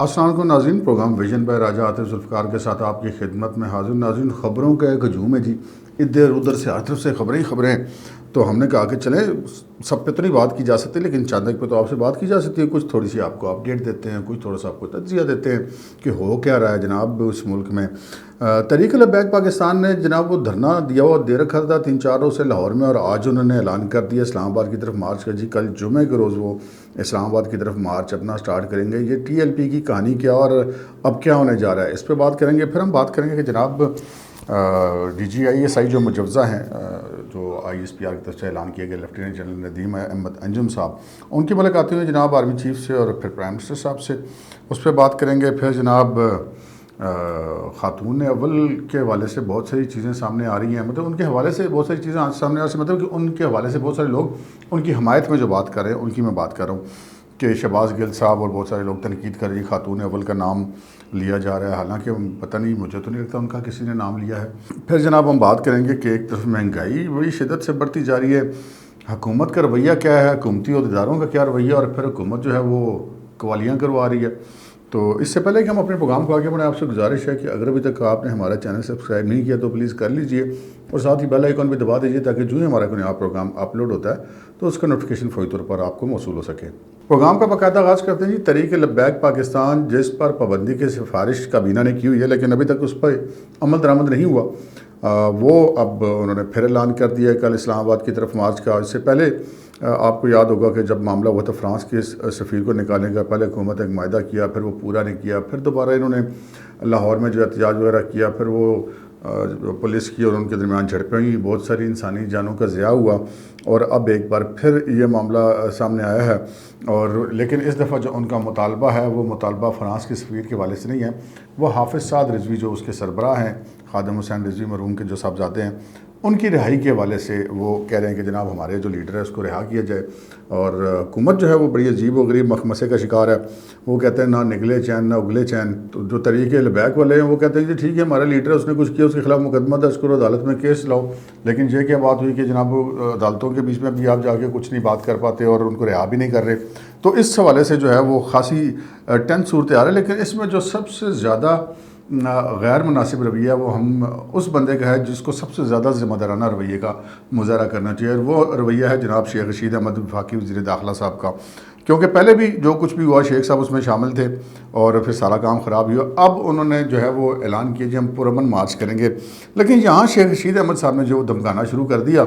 السلام علیکم ناظرین، پروگرام ویژن بائی راجہ عاطف ذوالفقار کے ساتھ آپ کی خدمت میں حاضر۔ ناظرین، خبروں کا ایک ہجوم ہے جی، ادھر ادھر سے ہر طرف سے خبریں ہی خبریں، تو ہم نے کہا کہ چلیں سب پہ تو نہیں بات کی جا سکتی، لیکن چاند ایک پہ تو آپ سے بات کی جا سکتی ہے۔ کچھ تھوڑی سی آپ کو اپڈیٹ دیتے ہیں، کچھ تھوڑا سا آپ کو تجزیہ دیتے ہیں کہ ہو کیا رہا ہے جناب اس ملک میں۔ تحریک لبیک پاکستان نے جناب وہ دھرنا دیا ہوا دے رکھا تھا 3-4 روز سے لاہور میں، اور آج انہوں نے اعلان کر دیا اسلام آباد کی طرف مارچ کا جی۔ کل جمعے کے روز وہ اسلام آباد کی طرف مارچ اپنا سٹارٹ کریں گے۔ یہ ٹی ایل پی کی کہانی کیا اور اب کیا ہونے جا رہا ہے، اس پہ بات کریں گے۔ پھر ہم بات کریں گے کہ جناب D G I S I جو مجوزہ ہیں، جو آئی ایس پی آر کی طرف سے اعلان کیے گئے لیفٹیننٹ جنرل ندیم احمد انجم صاحب، ان کی ملاقاتیں ہوئی جناب آرمی چیف سے اور پھر پرائم منسٹر صاحب سے، اس پہ بات کریں گے۔ پھر جناب خاتون اول کے حوالے سے بہت ساری چیزیں سامنے آ رہی ہیں، مطلب ان کے حوالے سے بہت ساری چیزیں آج سامنے آ رہی ہیں، مطلب کہ ان کے حوالے سے بہت سارے لوگ ان کی حمایت میں جو بات کر رہے ہیں ان کی میں بات کر رہا ہوں کہ شہباز گل صاحب اور بہت سارے لوگ تنقید کر رہی ہیں، خاتون اول کا نام لیا جا رہا ہے، حالانکہ پتہ نہیں، مجھے تو نہیں لگتا ان کا کسی نے نام لیا ہے۔ پھر جناب ہم بات کریں گے کہ ایک طرف مہنگائی بڑی شدت سے بڑھتی جا رہی ہے، حکومت کا رویہ کیا ہے، حکومتی عہدیداروں کا کیا رویہ، اور پھر حکومت جو ہے وہ قوالیاں کروا رہی ہے۔ تو اس سے پہلے کہ ہم اپنے پروگرام کو آگے بڑھیں، آپ سے گزارش ہے کہ اگر ابھی تک آپ نے ہمارا چینل سبسکرائب نہیں کیا تو پلیز کر لیجئے، اور ساتھ ہی بیل آئیکن بھی دبا دیجئے تاکہ جو ہی ہمارا کوئی نیا پروگرام اپلوڈ ہوتا ہے تو اس کا نوٹیفیکیشن فوری طور پر آپ کو موصول ہو سکے۔ پروگرام کا باقاعدہ آغاز کرتے ہیں جی۔ تحریک لبیک پاکستان جس پر پابندی کی سفارش کابینہ نے کی ہوئی ہے لیکن ابھی تک اس پر عمل درآمد نہیں ہوا، وہ اب انہوں نے پھر اعلان کر دیا ہے کل اسلام آباد کی طرف مارچ کا۔ اس سے پہلے آپ کو یاد ہوگا کہ جب معاملہ ہوا تھا فرانس کے سفیر کو نکالنے کا، پہلے حکومت ایک معاہدہ کیا، پھر وہ پورا نہیں کیا، پھر دوبارہ انہوں نے لاہور میں جو احتجاج وغیرہ کیا، پھر وہ پولیس کی اور ان کے درمیان جھڑپیں ہوئی، بہت ساری انسانی جانوں کا ضیاع ہوا، اور اب ایک بار پھر یہ معاملہ سامنے آیا ہے۔ اور لیکن اس دفعہ جو ان کا مطالبہ ہے وہ مطالبہ فرانس کے سفیر کے حوالے سے نہیں ہے، وہ حافظ سعد رضوی جو اس کے سربراہ ہیں، خادم حسین رضوی مرحوم کے جو صاحبزادے ہیں، ان کی رہائی کے حوالے سے وہ کہہ رہے ہیں کہ جناب ہمارے جو لیڈر ہے اس کو رہا کیا جائے۔ اور حکومت جو ہے وہ بڑی عجیب و غریب مخمسے کا شکار ہے، وہ کہتے ہیں نہ نگلے چین نہ اگلے چین۔ تو جو تحریک لبیک والے ہیں وہ کہتے ہیں کہ ٹھیک ہے ہمارا لیڈر ہے، اس نے کچھ کیا، اس کے خلاف مقدمہ درج کرو، عدالت میں کیس لاؤ، لیکن یہ کیا بات ہوئی کہ جناب عدالتوں کے بیچ میں بھی آپ جا کے کچھ نہیں بات کر پاتے اور ان کو رہا بھی نہیں کر رہے۔ تو اس حوالے سے جو ہے وہ خاصی ٹینس صورتحال ہے، لیکن اس میں جو سب سے زیادہ غیر مناسب رویہ وہ ہم اس بندے کا ہے جس کو سب سے زیادہ ذمہ دارانہ رویے کا مظاہرہ کرنا چاہیے، اور وہ رویہ ہے جناب شیخ رشید احمد وفاقی وزیر داخلہ صاحب کا۔ کیونکہ پہلے بھی جو کچھ بھی ہوا شیخ صاحب اس میں شامل تھے اور پھر سارا کام خراب ہوا، اب انہوں نے جو ہے وہ اعلان کیا کہ ہم پرامن مارچ کریں گے، لیکن یہاں شیخ رشید احمد صاحب نے جو دھمکانا شروع کر دیا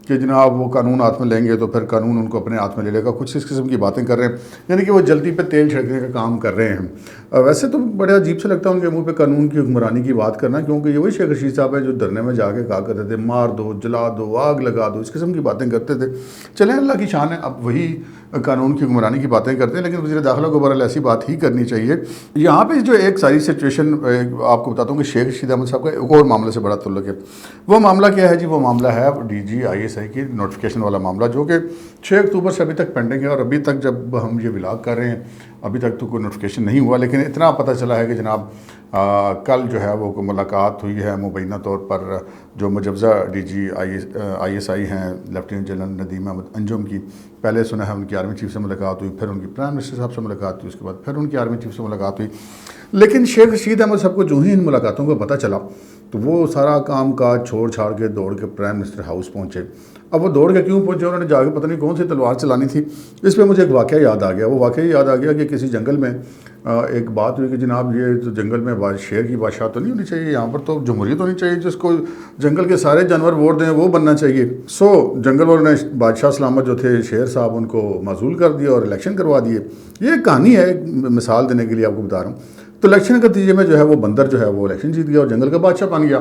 کہ جناب وہ قانون ہاتھ میں لیں گے تو پھر قانون ان کو اپنے ہاتھ میں لے لے گا، کچھ اس قسم کی باتیں کر رہے ہیں، یعنی کہ وہ جلدی پہ تیل چھڑکنے کا کام کر رہے ہیں۔ ویسے تو بڑے عجیب سے لگتا ہے ان کے منہ پہ قانون کی حکمرانی کی بات کرنا، کیونکہ یہ وہی شیخ رشید صاحب ہیں جو دھرنے میں جا کے کہا کرتے تھے مار دو، جلا دو، آگ لگا دو، اس قسم کی باتیں کرتے تھے۔ چلیں اللہ کی شان ہے، اب وہی قانون کی حکمرانی کی باتیں کرتے ہیں، لیکن وزیر داخلہ کو بہرحال ایسی بات ہی کرنی چاہیے۔ یہاں پہ جو ایک ساری سچویشن آپ کو بتاتا ہوں کہ شیخ رشید احمد صاحب کا ایک اور معاملے سے بڑا تعلق ہے۔ وہ معاملہ کیا ہے جی؟ وہ معاملہ ہے D G I S I کی نوٹیفیکیشن والا معاملہ، جو کہ 6 اکتوبر سے ابھی تک پینڈنگ ہے، اور ابھی تک جب ہم یہ ولاگ کر رہے ہیں ابھی تک تو کوئی نوٹیفیکیشن نہیں ہوا، لیکن اتنا پتہ چلا ہے کہ جناب کل جو ہے وہ ملاقات ہوئی ہے مبینہ طور پر جو مجوزہ D G I S I ہیں لیفٹیننٹ جنرل ندیم احمد انجم کی۔ پہلے سنا ہے ان کی آرمی چیف سے ملاقات ہوئی، پھر ان کی پرائم منسٹر صاحب سے ملاقات ہوئی، اس کے بعد پھر ان کی آرمی چیف سے ملاقات ہوئی، لیکن شیخ رشید احمد صاحب کو جو ہی ان ملاقاتوں کا پتہ چلا تو وہ سارا کام کاج چھوڑ چھاڑ کے دوڑ کے پرائم منسٹر ہاؤس پہنچے۔ اب وہ دوڑ کے کیوں پہنچے؟ انہوں نے جا کے پتہ نہیں کون سی تلوار چلانی تھی۔ اس پہ مجھے ایک واقعہ یاد آ گیا، وہ واقعہ یاد آ گیا کہ کسی جنگل میں ایک بات ہوئی کہ جناب یہ تو جنگل میں شیر کی بادشاہ تو نہیں ہونی چاہیے، یہاں پر تو جمہوریت ہونی چاہیے، جس کو جنگل کے سارے جانور ووٹ دیں وہ بننا چاہیے۔ جنگل والوں نے بادشاہ سلامت جو تھے شیر صاحب ان کو معزول کر دیا اور الیکشن کروا دیے۔ یہ کہانی ہے، ایک مثال دینے کے لیے آپ کو بتا رہا ہوں۔ تو الیکشن کے نتیجے میں جو ہے وہ بندر جو ہے وہ الیکشن جیت گیا اور جنگل کا بادشاہ بن گیا۔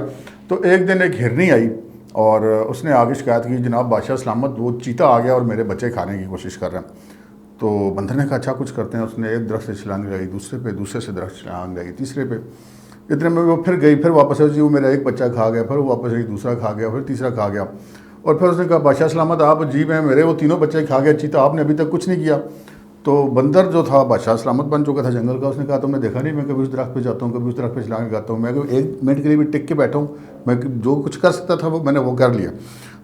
تو ایک دن ایک ہرنی آئی اور اس نے آگے شکایت کی جناب بادشاہ سلامت وہ چیتا آ گیا اور میرے بچے کھانے کی کوشش کر رہے ہیں۔ تو بندر نے کہا اچھا کچھ کرتے ہیں، اس نے ایک درخت سے چھلانگ لگائی دوسرے پہ، دوسرے سے درخت چھلانگ لگائی تیسرے پہ، اتنے میں وہ پھر گئی، پھر واپس آئی، وہ میرا ایک بچہ کھا گیا، پھر وہ واپس آئی، دوسرا کھا گیا، پھر تیسرا کھا گیا، اور پھر اس نے کہا بادشاہ سلامت آپ عجیب ہیں، میرے وہ تینوں بچے کھا گیا چیتا، آپ نے ابھی تک کچھ نہیں کیا۔ تو بندر جو تھا بادشاہ سلامت بن چکا تھا جنگل کا، اس نے کہا تم نے دیکھا نہیں میں کبھی اس درخت پہ جاتا ہوں، کبھی اس درخت پہ چھلانگ لگاتا ہوں، میں ایک منٹ کے لیے بھی ٹک کے بیٹھا ہوں، میں جو کچھ کر سکتا تھا وہ میں نے وہ کر لیا۔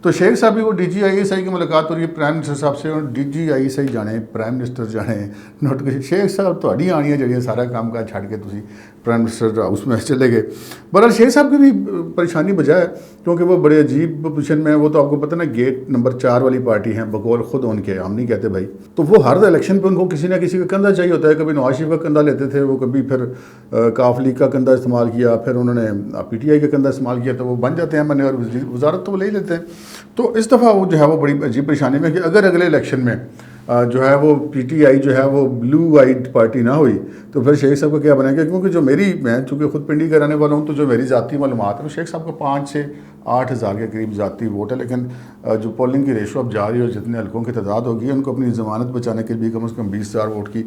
تو شیخ صاحب بھی وہ D G I S I کی ملاقات ہو رہی ہے پرائم منسٹر صاحب سے, اور D G I S I جانے, پرائم منسٹر جانے, نوٹیفکیشن. شیخ صاحب تھوڑی آنی ہے جڑی سارا کام کاج چھڈ کے تسی پرائم منسٹر ہاؤس میں چلے گئے. بہرحال شیخ صاحب کی بھی پریشانی بجا ہے کیونکہ وہ بڑے عجیب پوزیشن میں ہیں. وہ تو آپ کو پتہ نا گیٹ نمبر 4 والی پارٹی ہیں بقول خود ان کے, ہم نہیں کہتے بھائی. تو وہ ہر الیکشن پہ ان کو کسی نہ کسی کا کندھا چاہیے ہوتا ہے. کبھی نواز شریف کا کندھا لیتے تھے وہ, کبھی پھر کاف لیگ کا کندھا استعمال کیا, پھر انہوں نے پی ٹی آئی کا کندھا استعمال کیا, تو وہ بن جاتے ہیں اور وزارت تو وہ لے ہی لیتے ہیں. تو اس دفعہ وہ جو ہے وہ بڑی عجیب پریشانی میں کہ اگر اگلے الیکشن میں جو ہے وہ پی ٹی آئی جو ہے وہ بلو آئیڈ پارٹی نہ ہوئی تو پھر شیخ صاحب کا کیا بنے گا. کیونکہ جو میں چونکہ خود پنڈی کا رہنے والا ہوں, تو جو میری ذاتی معلومات ہیں شیخ صاحب کا 5 سے 8 ہزار کے قریب ذاتی ووٹ ہے. لیکن جو پولنگ کی ریشو اب جا رہی ہے اور جتنے حلقوں کی تعداد ہوگی ان کو اپنی ضمانت بچانے کے لیے کم از کم 20,000 ووٹ کی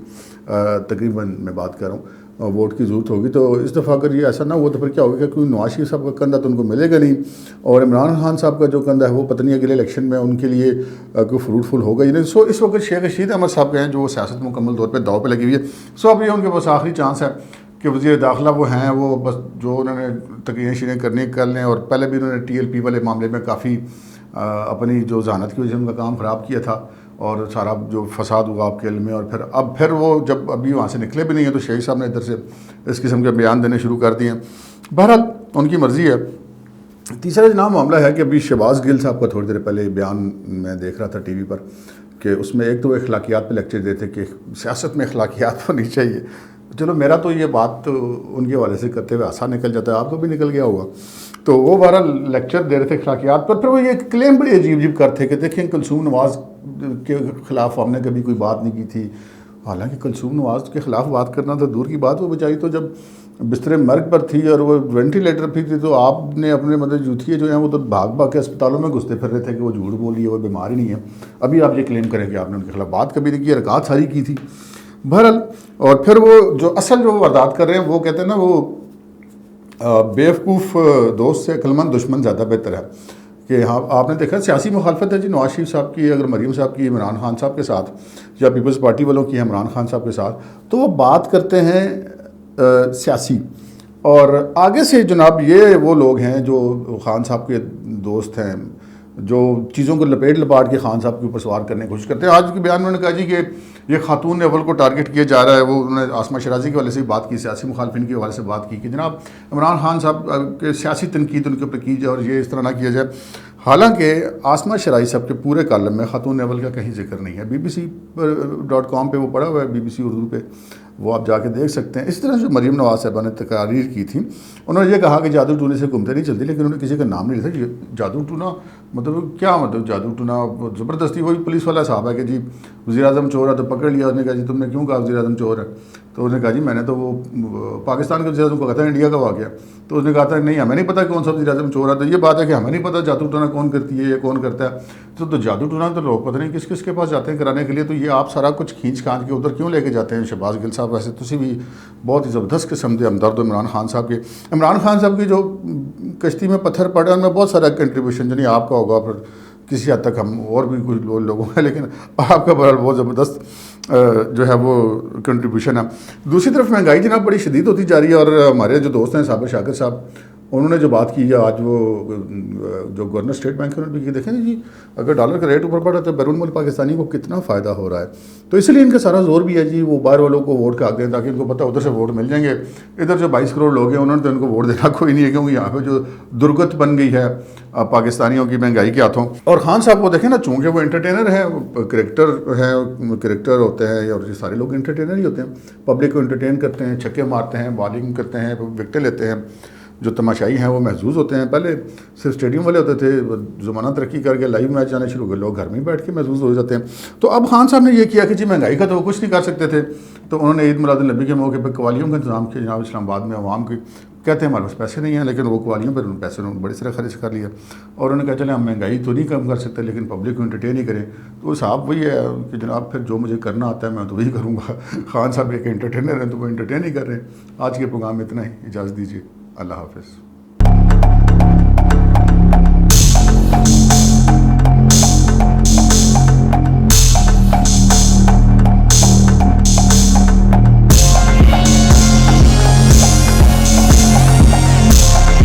تقریباً میں بات کر رہا ہوں ووٹ کی ضرورت ہوگی. تو اس دفعہ اگر یہ ایسا نہ ہوا تو پھر کیا ہوگا, کیونکہ نواز شریف صاحب کا کندھا تو ان کو ملے گا نہیں, اور عمران خان صاحب کا جو کندھا ہے وہ پتہ نہیں اگلے الیکشن میں ان کے لیے کوئی فروٹفل ہوگا ہی نہیں. سو اس وقت شیخ رشید احمد صاحب کے ہیں جو سیاست مکمل طور پہ داؤ پہ لگی ہوئی ہے. سو اب یہ ان کے پاس آخری چانس ہے کہ وزیر داخلہ وہ ہیں, وہ بس جو انہوں نے تقریریں شیریں کرنی کر لیں. اور پہلے بھی انہوں نے ٹی ایل پی والے معاملے میں کافی اپنی جو ذہانت کی وجہ سے ان کا کام خراب کیا تھا, اور سارا جو فساد ہوا آپ کے علم میں. اور پھر وہ جب ابھی وہاں سے نکلے بھی نہیں ہیں تو شیخ صاحب نے ادھر سے اس قسم کے بیان دینے شروع کر دیے ہیں. بہرحال ان کی مرضی ہے. تیسرا جناب معاملہ ہے کہ ابھی شہباز گل صاحب کا تھوڑی دیر پہلے بیان میں دیکھ رہا تھا ٹی وی پر, کہ اس میں ایک تو اخلاقیات پہ لیکچر دیتے کہ سیاست میں اخلاقیات ہونی چاہیے. چلو میرا تو یہ بات ان کے حوالے سے کرتے ہوئے آسان نکل جاتا ہے, آپ کو بھی نکل گیا ہوگا. تو وہ بہرحال لیکچر دے رہے تھے اخلاقیات پر. پھر وہ یہ کلیم بڑی عجیب عجیب کرتے کہ دیکھیں کلثوم نواز کے خلاف ہم نے کبھی کوئی بات نہیں کی تھی. حالانکہ کلثوم نواز کے خلاف بات کرنا تو دور کی بات, وہ بیچاری تو جب بستر مرگ پر تھی اور وہ وینٹیلیٹر پہ تھی تو آپ نے اپنے مطلب جوتھیے جو ہیں وہ تو بھاگ کے اسپتالوں میں گھستے پھر رہے تھے کہ وہ جھوٹ بول رہی ہے, وہ بیمار ہی نہیں ہے. ابھی آپ یہ کلیم کریں کہ آپ نے ان کے خلاف بات کبھی نہیں کی, حرکات ساری کی تھی. بہرحال اور پھر وہ جو اصل جو واردات کر رہے ہیں وہ کہتے ہیں نا وہ بیوقوف دوست سے عقلمند دشمن زیادہ بہتر ہے. کہ ہاں آپ نے دیکھا سیاسی مخالفت ہے جی نواز شریف صاحب کی, اگر مریم صاحب کی عمران خان صاحب کے ساتھ, یا پیپلز پارٹی والوں کی عمران خان صاحب کے ساتھ, تو وہ بات کرتے ہیں سیاسی. اور آگے سے جناب یہ وہ لوگ ہیں جو خان صاحب کے دوست ہیں, جو چیزوں کو لپیٹ لپاٹ کے خان صاحب کے اوپر سوار کرنے کی کوشش کرتے ہیں. آج کے بیان میں انہوں نے کہا جی کہ یہ خاتون اول کو ٹارگٹ کیا جا رہا ہے. وہ انہوں نے آسمہ شرازی کے حوالے سے بات کی, سیاسی مخالفین کے حوالے سے بات کی کہ جناب عمران خان صاحب کے سیاسی تنقید ان کے اوپر کی جائے اور یہ اس طرح نہ کیا جائے. حالانکہ آسمہ شرازی صاحب کے پورے کالم میں خاتون اول کا کہیں ذکر نہیں ہے. BBC.com پہ وہ پڑا ہوا ہے, BBC اردو پہ, وہ آپ جا کے دیکھ سکتے ہیں. اس طرح جو مریم نواز صاحبہ نے تقاریر کی تھی, انہوں نے یہ کہا کہ جادو ٹونے سے گھومتے نہیں چلتی, لیکن انہوں نے کسی کا نام نہیں لیا تھا. جادو ٹونا مطلب کیا, مطلب جادو ٹونا زبردستی وہی پولیس والا صاحب ہے کہ جی وزیر اعظم چور ہے تو پکڑ لیا. اس نے کہا جی تم نے کیوں کہا وزیر اعظم چور ہے؟ تو اس نے کہا جی میں نے تو وہ پاکستان کے وزیر اعظم کو کہا تھا انڈیا کا واقعہ. تو اس نے کہا تھا نہیں ہمیں نہیں پتہ کون سا وزیر اعظم چور ہے. تو یہ بات ہے کہ ہمیں نہیں پتہ جادو ٹونا کون کرتی ہے یا کون کرتا ہے. تو جادو ٹونا تو لوگ پتہ نہیں کس کس کے پاس جاتے ہیں کرانے کے لیے. تو یہ آپ سارا کچھ کھینچ کھانچ کے ادھر کیوں لے کے جاتے ہیں؟ شہباز گل صاحب ویسے تسی بھی بہت ہی زبردست قسم کے ہمدرد عمران خان صاحب کے. عمران خان صاحب کی جو کشتی میں پتھر پڑے ان میں بہت سارا کنٹریبیوشن نہیں آپ کا ہوگا, پھر کسی حد تک ہم اور بھی کچھ لوگوں ہیں, لیکن آپ کا بہرحال بہت زبردست جو ہے وہ کنٹریبیوشن ہے. دوسری طرف مہنگائی جناب بڑی شدید ہوتی جا رہی ہے, اور ہمارے جو دوست ہیں صابر شاکر صاحب انہوں نے جو بات کی ہے آج, وہ جو گورنر اسٹیٹ بینک انہوں نے بھی کی, دیکھیں جی اگر ڈالر کا ریٹ اوپر پڑ رہا ہے تو بیرون ملک پاکستانی کو کتنا فائدہ ہو رہا ہے. تو اس لیے ان کا سارا زور بھی ہے جی وہ باہر والوں کو ووٹ کا حق دیں تاکہ ان کو پتہ ادھر سے ووٹ مل جائیں گے. ادھر جو 22 کروڑ لوگ ہیں انہوں نے تو ان کو ووٹ دینا کوئی نہیں ہے, کیونکہ یہاں پہ جو درگت بن گئی ہے پاکستانیوں کی مہنگائی کے ہاتھوں. اور خان صاحب کو دیکھیں نا, چونکہ وہ انٹرٹینر ہیں, کریکٹر ہوتے ہیں, اور یہ سارے لوگ انٹرٹینر ہی ہوتے ہیں, پبلک کو انٹرٹین کرتے ہیں, چھکے مارتے ہیں, بالنگ کرتے ہیں, وکٹیں لیتے ہیں. جو تماشائی ہیں وہ محظوظ ہوتے ہیں. پہلے صرف اسٹیڈیم والے ہوتے تھے, زمانہ ترقی کر کے لائیو میچ جانے شروع کر, لوگ گھر میں ہی بیٹھ کے محظوظ ہو جاتے ہیں. تو اب خان صاحب نے یہ کیا کہ جی مہنگائی کا تو وہ کچھ نہیں کر سکتے تھے, تو انہوں نے عید میلاد النبی کے موقع پہ قوالیوں کا انتظام کیا. جناب اسلام آباد میں عوام کی کہتے ہیں ہمارے پاس پیسے نہیں ہیں, لیکن وہ قوالیوں پر پیسے انہوں نے بڑی طرح خرچ کر لیا. اور انہوں نے کہا چلے ہم مہنگائی تو نہیں کم کر سکتے لیکن پبلک کو انٹرٹین ہی کریں. تو صاحب وہی ہے کہ جناب پھر جو مجھے کرنا آتا ہے میں تو وہی کروں گا. خان صاحب ایک انٹرٹینر ہیں تو وہ انٹرٹین ہی کر رہے ہیں. آج کے پروگرام میں اتنا ہی, اجازت دیجیے, اللہ حافظ.